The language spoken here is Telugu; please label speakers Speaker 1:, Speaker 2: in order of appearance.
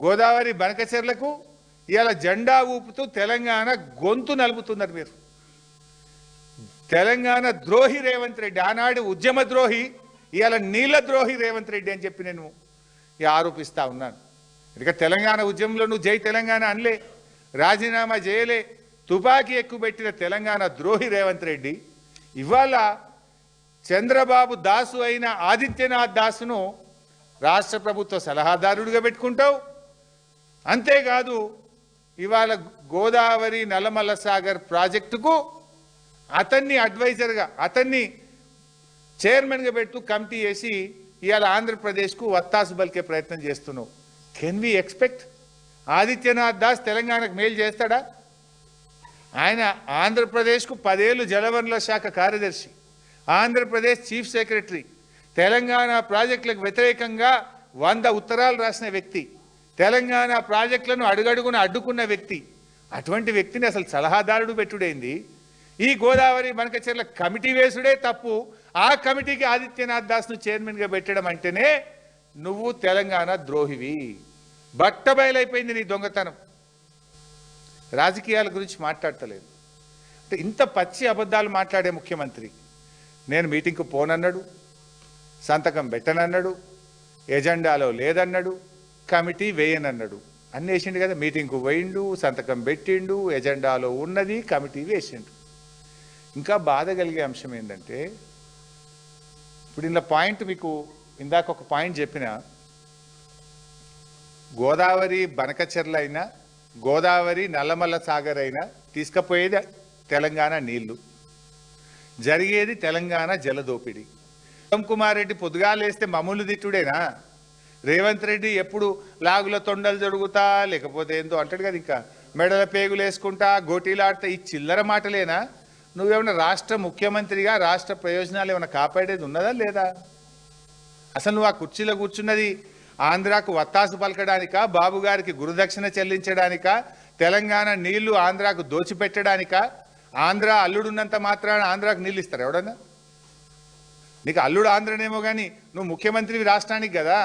Speaker 1: గోదావరి బనకచెర్లకు ఇవాళ జెండా ఊపుతూ తెలంగాణ గొంతు నలుపుతున్నారు మీరు. తెలంగాణ ద్రోహి రేవంత్ రెడ్డి, ఆనాడు ఉద్యమ ద్రోహి, ఇవాళ నీళ్ళ ద్రోహి రేవంత్ రెడ్డి అని చెప్పి నేను ఆరోపిస్తా ఉన్నాను. ఇక తెలంగాణ ఉద్యమంలో నువ్వు జై తెలంగాణ అనలే, రాజీనామా చేయలే, తుపాకీ ఎక్కుపెట్టిన తెలంగాణ ద్రోహి రేవంత్ రెడ్డి ఇవాళ చంద్రబాబు దాసు అయిన ఆదిత్యనాథ్ దాసును రాష్ట్ర ప్రభుత్వ సలహాదారుడిగా పెట్టుకుంటావు. అంతేకాదు ఇవాళ గోదావరి నల్లమల్ల సాగర్ ప్రాజెక్టుకు అతన్ని అడ్వైజర్గా, అతన్ని చైర్మన్గా పెట్టు కమిటీ వేసి ఇవాళ ఆంధ్రప్రదేశ్కు వత్తాసు బలికే ప్రయత్నం చేస్తున్నావు. Can we expect Adityanath Das తెలంగాణకు మేలు చేస్తాడా? ఆయన ఆంధ్రప్రదేశ్కు 10 ఏళ్ళు జలవనరుల శాఖ కార్యదర్శి, ఆంధ్రప్రదేశ్ చీఫ్ సెక్రటరీ, తెలంగాణ ప్రాజెక్టులకు వ్యతిరేకంగా 100 ఉత్తరాలు రాసిన వ్యక్తి, తెలంగాణ ప్రాజెక్టులను అడుగడుగున అడ్డుకున్న వ్యక్తి. అటువంటి వ్యక్తిని అసలు సలహాదారుడు పెట్టుడైంది. ఈ గోదావరి బనకచెర్ల కమిటీ వేసుడే తప్పు. ఆ కమిటీకి ఆదిత్యనాథ్ దాస్ను చైర్మన్గా పెట్టడం అంటేనే నువ్వు తెలంగాణ ద్రోహివి. బట్టబయలైపోయింది నీ దొంగతనం. రాజకీయాల గురించి మాట్లాడతలేదు. అంటే ఇంత పచ్చి అబద్ధాలు మాట్లాడే ముఖ్యమంత్రి నేను మీటింగ్కు పోనన్నాడు, సంతకం పెట్టనన్నాడు, ఎజెండాలో లేదన్నాడు, కమిటీ వేయనన్నాడు. అన్నీ వేసిండు కదా. మీటింగ్కు పోయిండు, సంతకం పెట్టిండు, ఎజెండాలో ఉన్నది, కమిటీ వేసిండు. ఇంకా బాధ కలిగే అంశం ఏంటంటే ఇప్పుడు ఇందులో పాయింట్ మీకు ఇందాక ఒక పాయింట్ చెప్పిన, గోదావరి బనకచెర్ల అయినా గోదావరి నల్లమల్ల సాగర్ అయినా తీసుకుపోయేది తెలంగాణ నీళ్లు, జరిగేది తెలంగాణ జలదోపిడి. ఉత్తమ్ కుమార్ రెడ్డి పొద్దుగాలేస్తే మమ్మల్ని తిట్టుడేనా? రేవంత్ రెడ్డి ఎప్పుడు లాగుల తొండలు జరుగుతా లేకపోతే ఏందో అంటాడు కదా, ఇంకా మెడల పేగులు వేసుకుంటా గోటీలాడుతా, ఈ చిల్లర మాటలేనా? నువ్వేమన్నా రాష్ట్ర ముఖ్యమంత్రిగా రాష్ట్ర ప్రయోజనాలు ఏమైనా కాపాడేది ఉన్నదా లేదా? అసలు నువ్వు ఆ కుర్చీలో కూర్చున్నది ఆంధ్రాకు వత్తాసు పలకడానికా, బాబు గారికి గురుదక్షిణ చెల్లించడానికా, తెలంగాణ నీళ్లు ఆంధ్రాకు దోచిపెట్టడానికా? ఆంధ్ర అల్లుడున్నంత మాత్రాన ఆంధ్రాకు నీళ్ళు ఇస్తారు ఎవడన్నా? నీకు అల్లుడు ఆంధ్రనేమో కానీ నువ్వు ముఖ్యమంత్రివి రాష్ట్రానికి కదా.